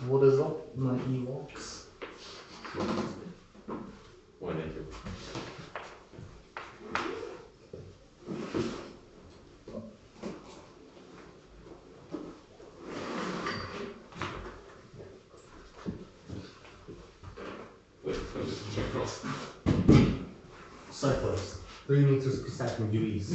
what is up, my Ewoks? One and two. Wait, across. Cyclist, 3 meters per second due east.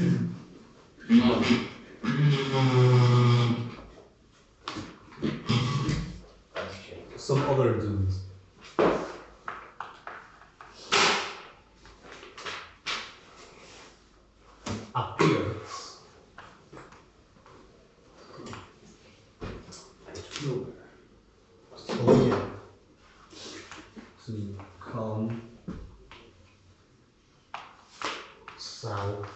Some other dudes. Appears. So yeah. So you come south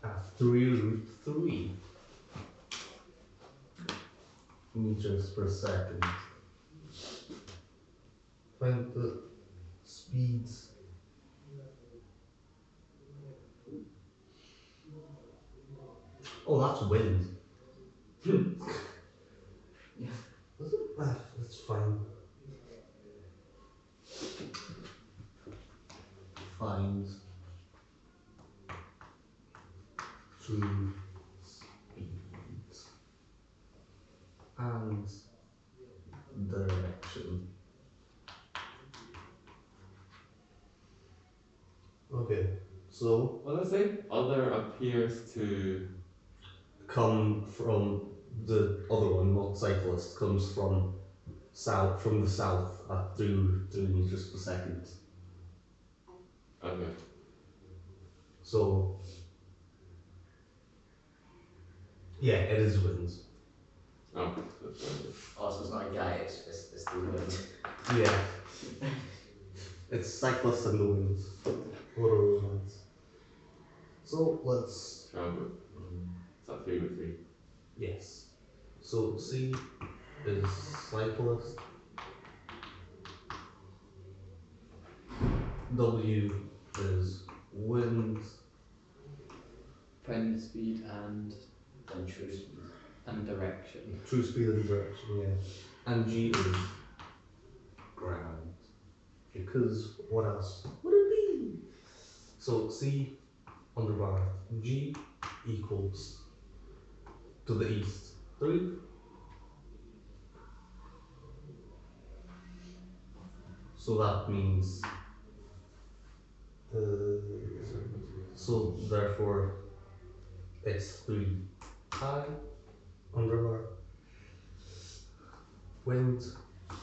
at 3 meters per second. Find the speeds. Oh, that's wind. Yeah, that's fine. Find true speeds and direction. Okay, so What did I say? Other appears to come from the other one, not cyclist, comes from the south at 3 meters per second. okay. So yeah, it is wind. Oh, that's right. Oh, so it's not a guy, it's the wind. Yeah. It's cyclist and the wind. What are romance? So let's Travel. Is that 3 with 3? yes. So C is cyclist. W is wind. Find the speed and True speed. direction. True speed and direction, yeah. And G is ground. Because what else would it be? So C underbar G equals to the east 3. So that means so therefore it's 3 I underbar wind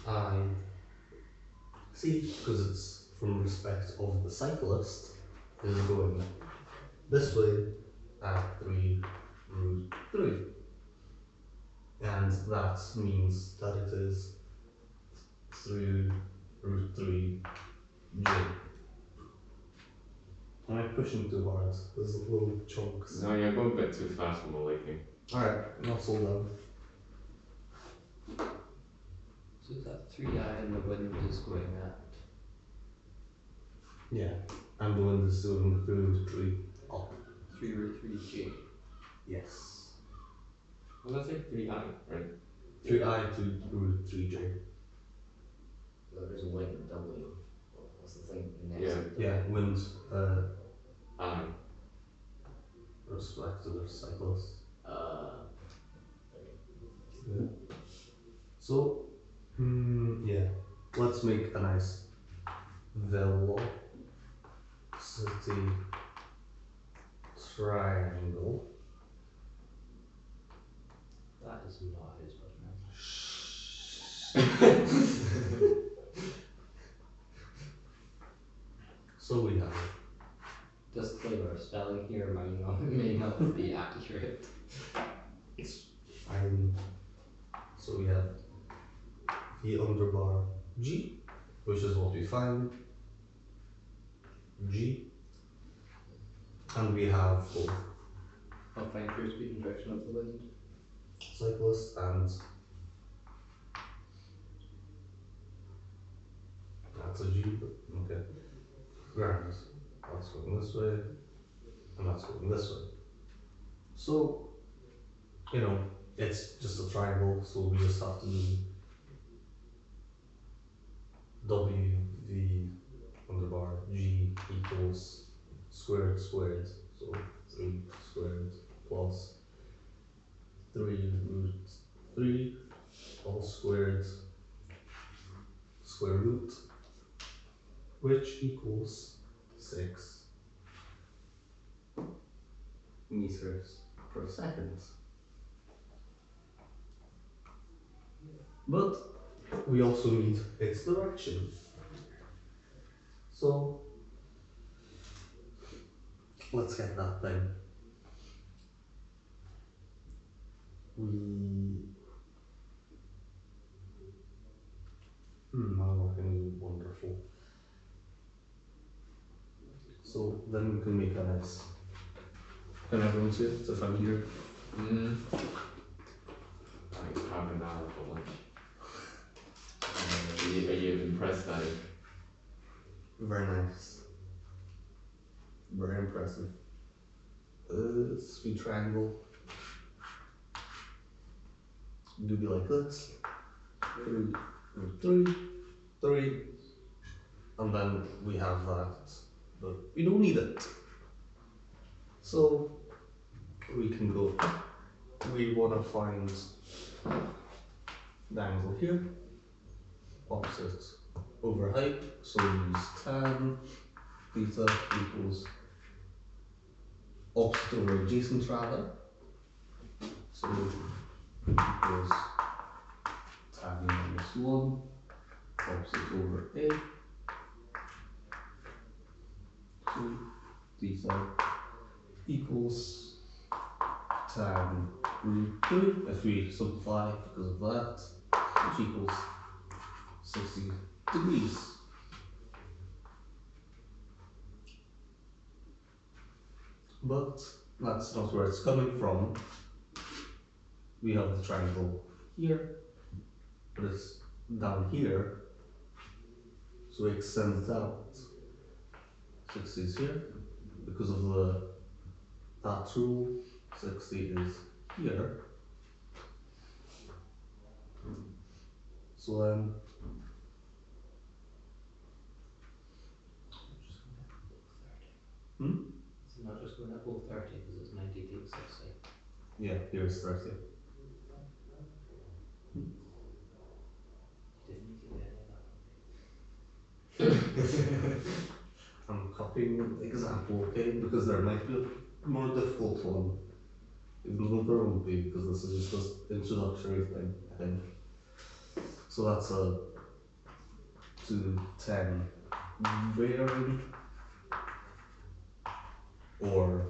I C, because it's from respect of the cyclist, is going this way at 3√3. And that means that it is 3√3 J. Am I pushing too hard? There's little chunks. No, you're going a bit too fast for my liking. Alright, not slow down. So is that 3i and the wind is going at? Yeah, and the wind is doing 3√3 up. 3 or 3j. Yes. What did I say? 3i, right? 3I to √3J. There is a wind and W. What's the thing next? Yeah. to the Yeah, wind I. respect to the cyclist. Yeah. So, yeah, let's make a nice velocity triangle. That is not his business. So we have Disclaimer, spelling here may not be accurate. so we have V underbar G, which is what we find. G, and we have both I'll find true speed and direction of the wind. cyclist and that's a G, but okay. Grand. That's going this way, and that's going this way. So, you know, it's just a triangle, so we just have to do W V underbar G equals squared squared, so 3 squared plus 3 root 3 all squared square root, which equals 6 meters per second. But we also need its direction. So let's get that then. Now we're going to do wonderful. So then we can make a nice. Can everyone see it if I'm here? Mm. Like half an hour for lunch. Are you impressed at it? Very nice. Very impressive. Sweet triangle. Do be like this. 3, 3, and then we have that, but we don't need it. So we can go. We want to find the angle here, opposite over height. So we use tan theta equals opposite over adjacent rather. So equals tan minus 1 opposite over A. So theta equals tan root 2 if we simplify because of that, which equals 60 degrees. But that's not where it's coming from. We have the triangle here, but it's down here, so we extend it out. 60 is here, because of that rule, 60 is here. So then, It's not just going up all 30 because it's 90 to 60. yeah, here's 30. You didn't need to get any of that. I'm copying an example, okay, because there might be a more difficult one, even though there won't be, because this is just an introductory thing, I think. So that's a 210 bearing, or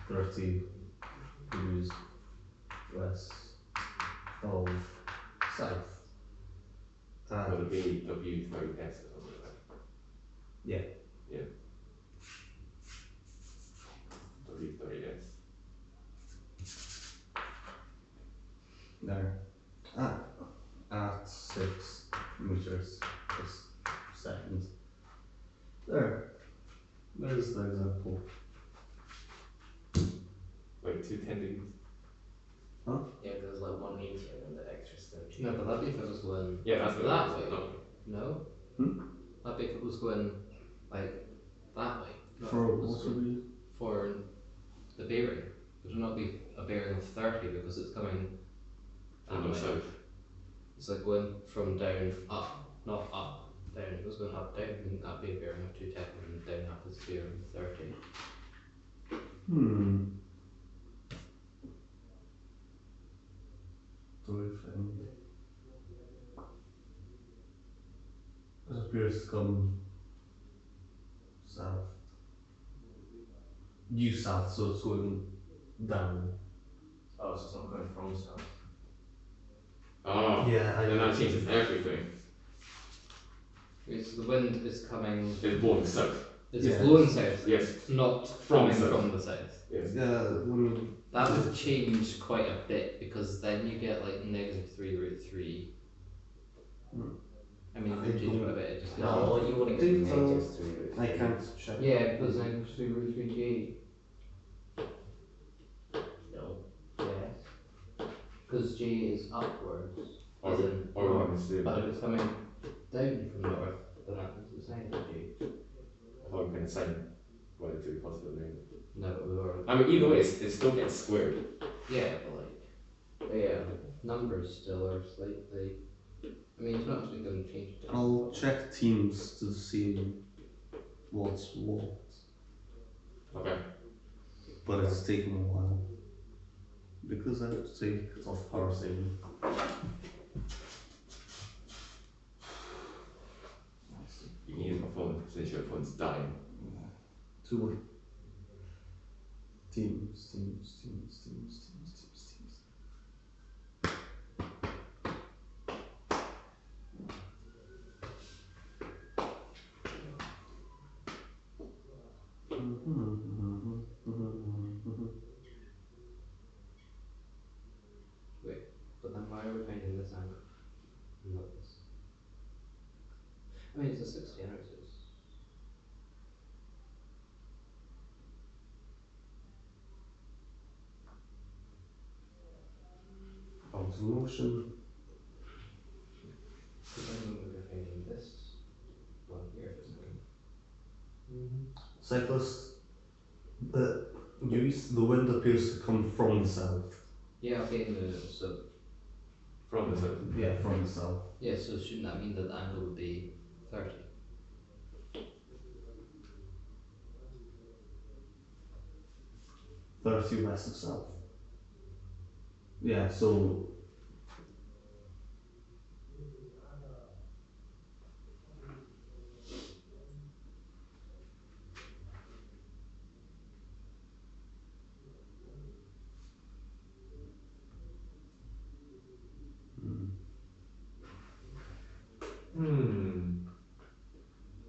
30 degrees west of south. Would it be W30S or something like that? Yeah. Yeah. W30S. There. At 6 meters per second. There. There's the example. Like 210 degrees. Yeah, there's like 1 meter and the extra stone. No, but that'd be if it was going Yeah, that's that what way. no. No? That'd be if it was going like that way. Not For if it was what would be? for the bearing. It would not be a bearing of 30 because it's coming that From the way. south. It's like going from down up, not up, down. If it was going up, down, wouldn't that be a bearing of 210 and down up is a bearing of 30? It appears to come south. Due south, so it's going down. Oh, so it's not going from south. Oh. Yeah, Then that changes everything. It's the wind is coming, It's blowing south. it's Yeah. blowing south, Yes. not From coming south. from the south. Yes. That would change quite a bit because then you get like -3 root 3. I mean, it would change quite a bit. It just No, you wouldn't get think so. -3. I can't check. Yeah, because -3 root 3 No. yes. Because G is upwards, Or as we- in or we north. can assume But that. if it's coming down from north, then that means it's negative G. I thought we can assign y to be positive or negative. No, but we were. I mean, either way, it still gets squared. Yeah, but like, yeah, numbers still are slightly. I mean, it's not actually going to change it. I'll check teams to see what's what, Okay. but it's taking a while because I have to take it off power saving. You can use my phone since your phone's dying. Two teams. But then why are we finding this angle? Not this. I mean, it's a 60 and it's. Out of motion. But then we're finding this one here, isn't it? Cyclist, the wind appears to come from the south. Yeah, okay, so. From the south. Yeah, from the south. Yeah, so shouldn't that mean that the angle would be 30? 30 west of south. Yeah, so.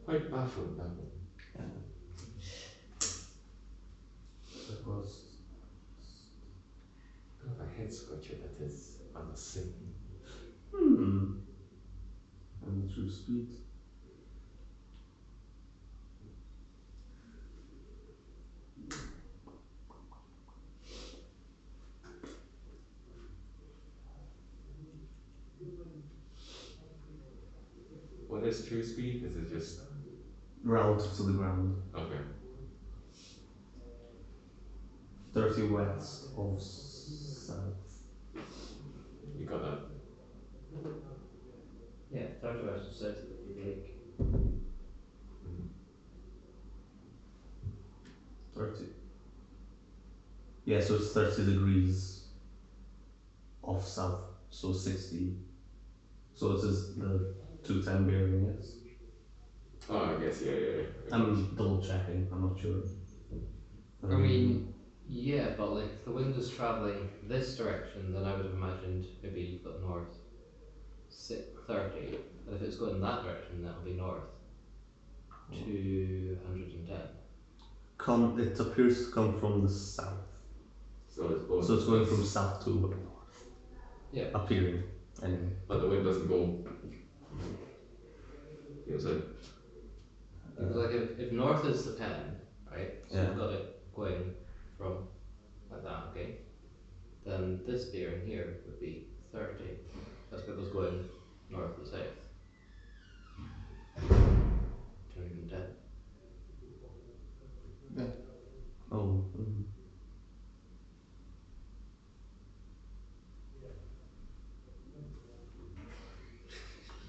Quite baffled that one. Cyclist. God, a head scratcher that is on the same. And the true speed. What is true speed? Is it just Relative to the ground. okay? 30 west of south. You got that? Yeah, 30 west of south would be like. 30. Yeah, so it's 30 degrees off south, so 60. So it is the 210 bearing, yes. Oh, I guess, yeah. I'm double checking, I'm not sure. I mean, yeah, but like if the wind is travelling this direction, then I would have imagined maybe you've got north 30, and if it's going that direction, that'll be north 210. It appears to come from the south. So it's both. So it's going from south to north. Yeah. Appearing, anyway. But the wind doesn't go. Feels like. Because like if north is the pen, right? So Yeah. you've got it going from like that, okay? Then this bearing here would be 30. That's because going north to south. 210. Oh.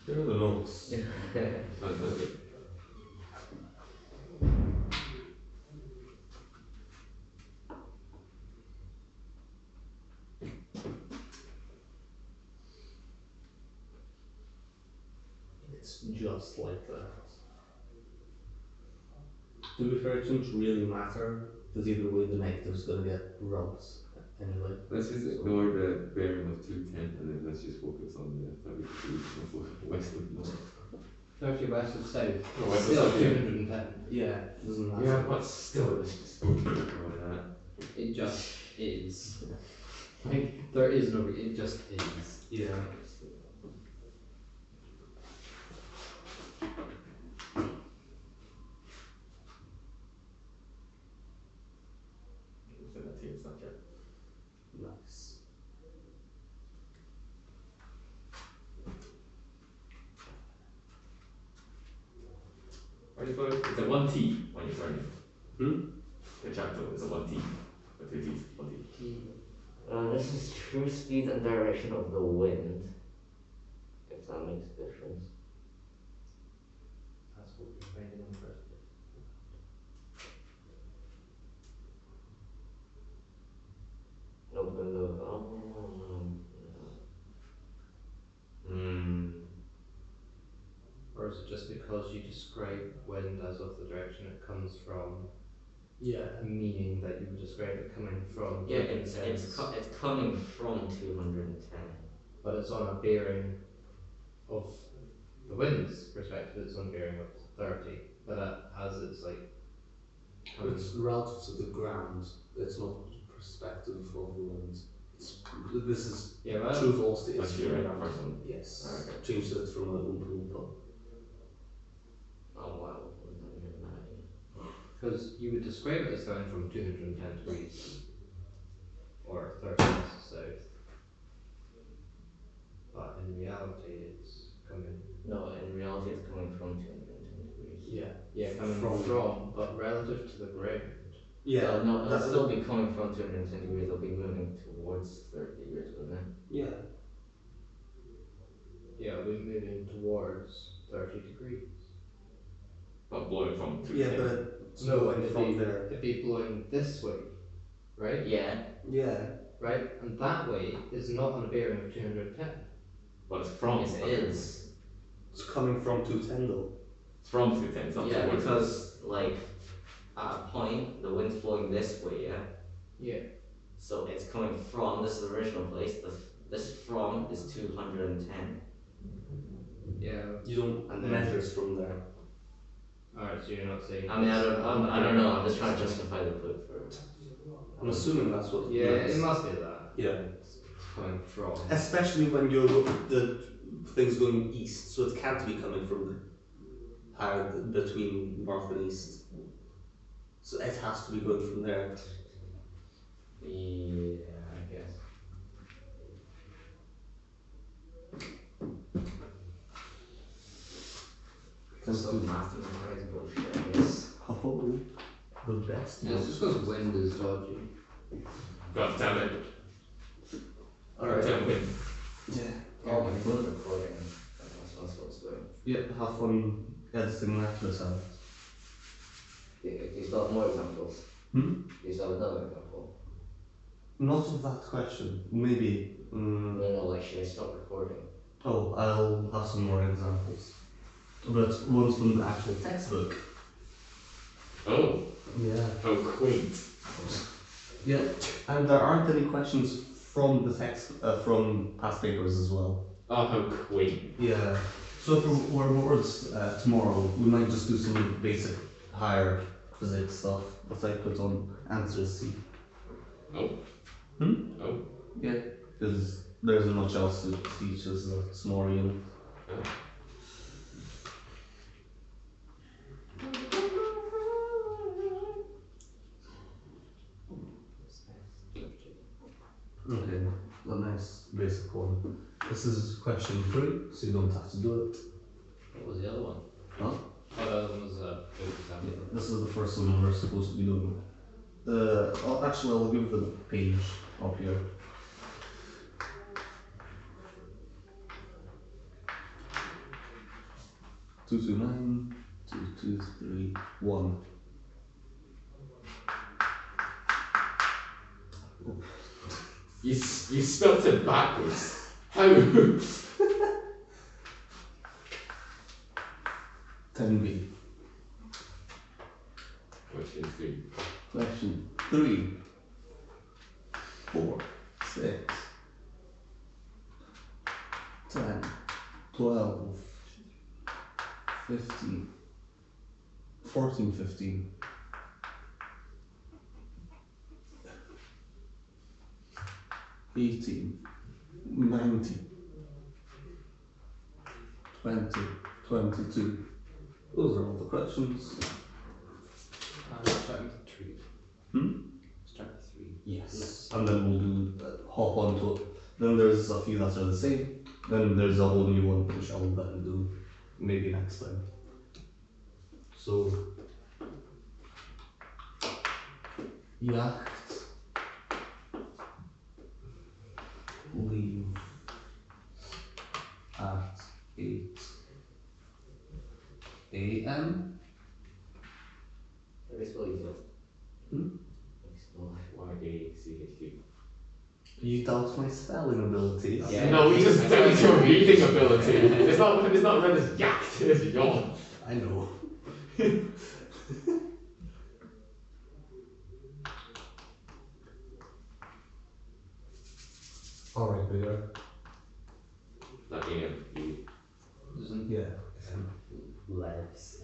Here are the notes. Fantastic. It's just like that. To be fair, it shouldn't really matter, because either way the negative's gonna get rubbed anyway. Let's just ignore the bearing of 210 and then let's just focus on the 32 west of north. 30 west of south. Oh, west of Still south, yeah. 210. Yeah, doesn't matter. Yeah, but still, let's just ignore that. It just is. Like, there is no, it just is. Yeah. Send that to you in Snapchat. Nice. It's a 1T when you're turning. Hmm? The tractor is a 1T. Or 2Ts, 1T. This is true speed and direction of the wind. If that makes a difference. That's what we're finding in the first place. No, but Or is it just because you describe wind as of the direction it comes from, Yeah. meaning that you would describe it coming from yeah, it's 210, it's coming from 210. but it's on a bearing of the wind's perspective, it's on a bearing of 30, but as it's like coming, It's relative to the ground. It's not perspective of the wind. This is yeah, well, true velocity. That's It's your from right ground. person. Yes. Okay. Changed it from a Reupload. Oh wow, what does that even matter? because you would describe it as going from 210 degrees or 30 minutes south, but in reality it's coming, No, in reality it's coming from 210 degrees. Yeah. coming from, but relative to the ground. Yeah. No, it'll that's still be coming from 210 degrees, it'll be moving towards 30 degrees, wouldn't it? Yeah. Yeah, we're moving towards 30 degrees. But blowing from 210. Yeah, but it's No, going it'd from be, there. it'd be blowing this way, right? Yeah. Yeah. Right? And that way is not on a bearing of 210. But it's from. Yes, it is. It's coming from 210 though. It's from 210, it's not Yeah, towards. because like at a point the wind's blowing this way, yeah? Yeah. So it's coming from, this is the original place, this from is 210. Yeah. You don't And then- measure it from there. Alright, so you're not saying. I mean, I don't know, I'm just trying to It's- justify the put for. I'm assuming that's what. Yeah, it it is. must be that. Yeah. It's coming from. Especially when the thing's going east, so it can't be coming from between north and east. So it has to be going from there. Yeah, I guess. That's Some math and memorizing bullshit, I guess. Oh, the best. Yeah, it's just because wind is dodgy. God damn it. Alright. Damn win. Yeah. Oh, my phone recording. That's what I'm supposed to do. Yeah, have fun editing that yourself. Do you still have more examples? Hmm? Do you still have another example? Not of that question. Maybe. No, like, should I stop recording? Oh, I'll have some more examples. But ones from the actual textbook. Oh, Yeah. how quaint. Yeah, and there aren't any questions from the text, from past papers as well. Oh, how quaint. Yeah. So if we're bored tomorrow, we might just do some basic higher physics stuff that I put on answers C. Oh. Hmm? Oh. Yeah, because there isn't much else to teach as a small unit. Oh. Okay, a nice basic one. This is question 3, so you don't have to do it. What was the other one? Huh? Oh, the other one was a good example. This is the first one we're supposed to be doing. Actually, I'll give the page up here. Two two nine 2231. You spelt it backwards. How? 10B. Question 3. Question 3, 4, 6, 10, 12, 15, 14, 15. 18, 19, 20, 22. Those are all the questions. Start with 3. Hmm? Start with 3. Yes. And then we'll do hop on to it. Then there's a few that are the same. Then there's a whole new one which I'll then do maybe next time. So yacht, leave at 8 a.m. Very spell easier. Hmm? Explore. YACHT. You doubt my spelling abilities. Yeah. No, we just doubt your reading ability. It's not read as yacht, it's yawn. I know. Alright, Peter. Not AM. Isn't Yeah. legs.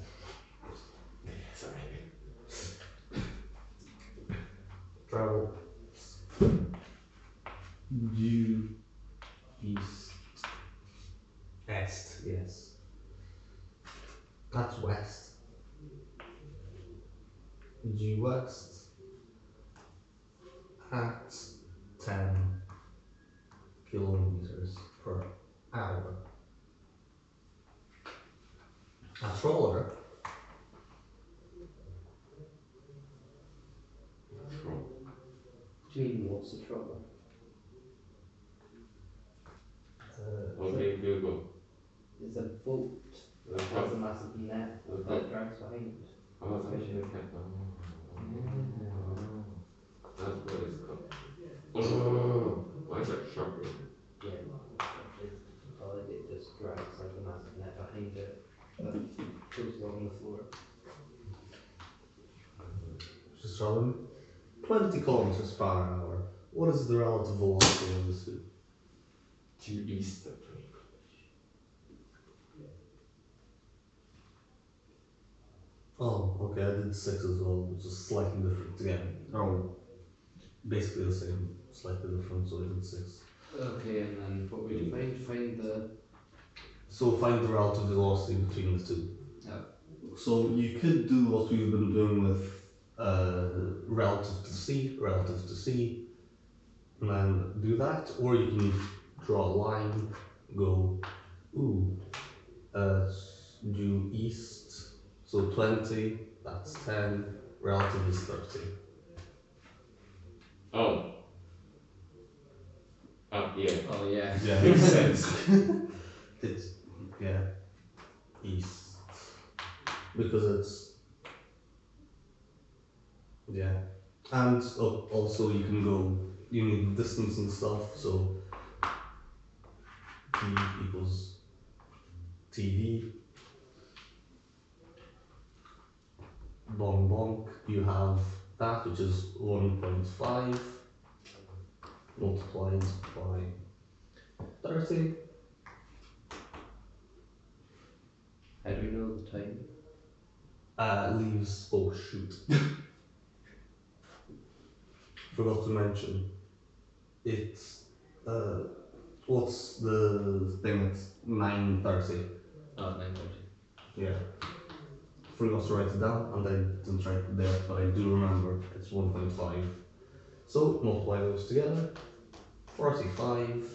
Sorry. Travel. Due east. Est, yes. That's west. Due west at 10 kilometers per hour. A trawler Do you mean what's a trawler? Okay, Google. It's a boat that has a massive net that drags behind. Oh, it's actually a cat. That's what it's called. Oh, why is that sharp? Yeah. It just drags like a massive net behind it that goes along the floor. just traveling 20 kilometers per hour. What is the relative velocity of the two? Due east of me. Oh, okay, I did 6 as well, which is slightly different again. Oh, basically the same, slightly different, so I did 6. Okay, and then what we find the So find the relative velocity between the two. Yeah. So you could do what we've been doing with relative to C, and then do that, or you can draw a line, go, due east, so 20, that's 10, relative is 30. Oh. Oh, yeah. oh yeah. Yeah, makes sense. It's, yeah, east. Because it's, yeah. And also you can go, you need distance and stuff, so P equals TV. Bonk bonk, you have that, which is 1.5 multiplied by 30. How do we know the time? Leaves, oh shoot. Forgot to mention, it's, what's the thing that's 9:30? Oh, 9:30. Yeah. Forgot to write it down, and I didn't write it there, but I do remember it's 1.5. So multiply those together. 45.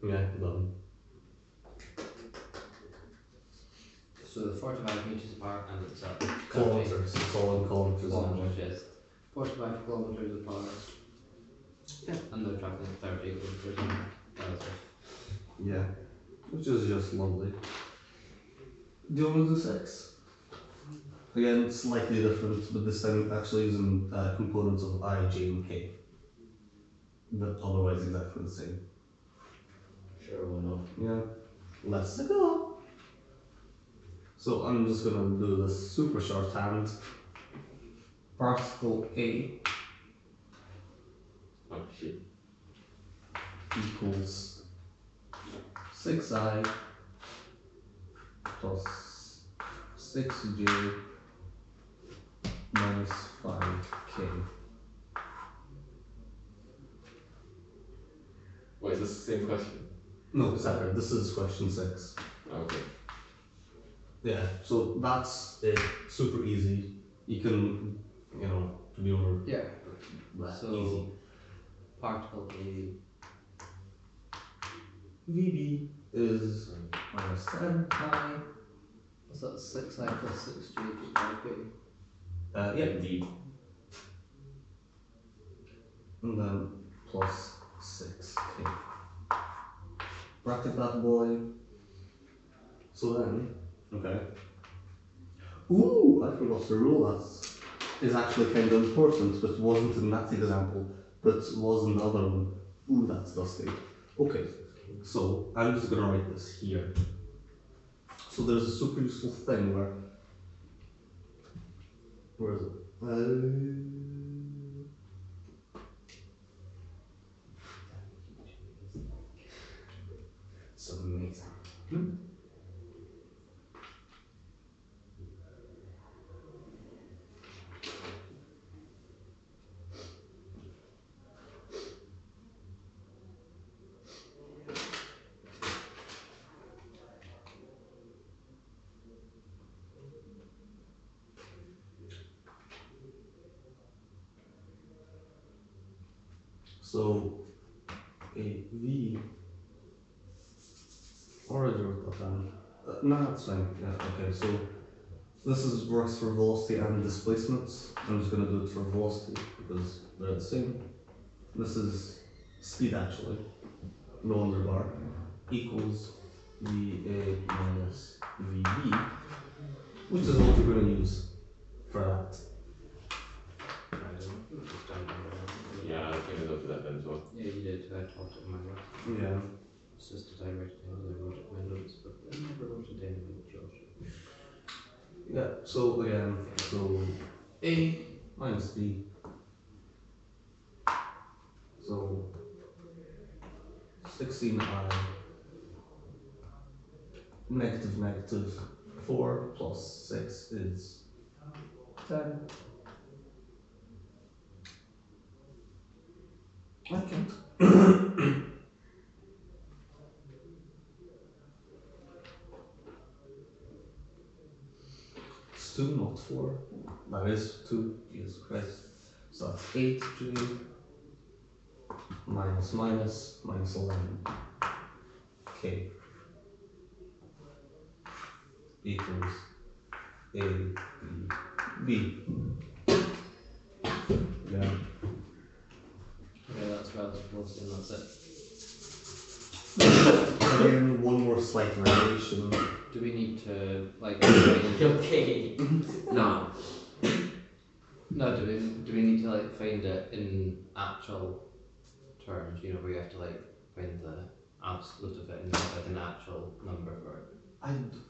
Yeah, done. So the 45 meters apart and it's at 30. Kilometers, it's all in kilometers. Kilometers, yes. 45 kilometers apart. Yeah, and they're traveling 30 kilometers an hour. Relative. Yeah, which is just lovely. Do you want to do 6? Again, slightly different, but this time actually using components of I, J, and K. But otherwise exactly the same. Sure, why not? Yeah, let's go. So I'm just gonna do this super shorthand. Particle A Oh, shit. equals 6i plus 6j minus 5k. Why is this the same question? No, separate. This is question 6. Okay. Yeah, so that's it. Super easy. You can, do over Yeah. that So easy. particle A VB is minus 10 I. What's that? 6i plus 6g equals 5b. Yeah, Indeed. and then plus 6k. Bracket that boy. So then, okay. Ooh, I forgot to rule that is actually kind of important, but wasn't in that example, but was in the other one. Ooh, that's dusty. Okay, so I'm just gonna write this here. So there's a super useful thing where is it? It's amazing. So a V or a wrote that down. No, that's fine. Yeah, okay. So this is works for velocity and displacements. I'm just gonna do it for velocity because they're the same. This is speed actually, no underbar, equals VA minus VB, which is what we're gonna use for that. I don't know. Just down there. Yeah, I think I looked at that then as well. Yeah, you did. I talked it in my notes. Yeah. It's just that I wrote it down and I wrote it in my notes, but I never wrote it down in Josh. Yeah, so again, so A minus B. So 16i negative negative 4 plus 6 is 10. I can't. It's 2, not 4. That is 2, Jesus Christ. So that's 8g minus minus minus 11. K equals A, B, B. Yeah. Okay, that's relative velocity and that's it. Again, one more slight variation. Do we need to, like, find... Okay. No. No, do we need to, like, find it in actual terms, you know, where you have to, like, find the absolute of it and have, like, an actual number for it?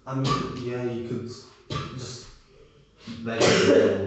I mean, yeah, you could just let it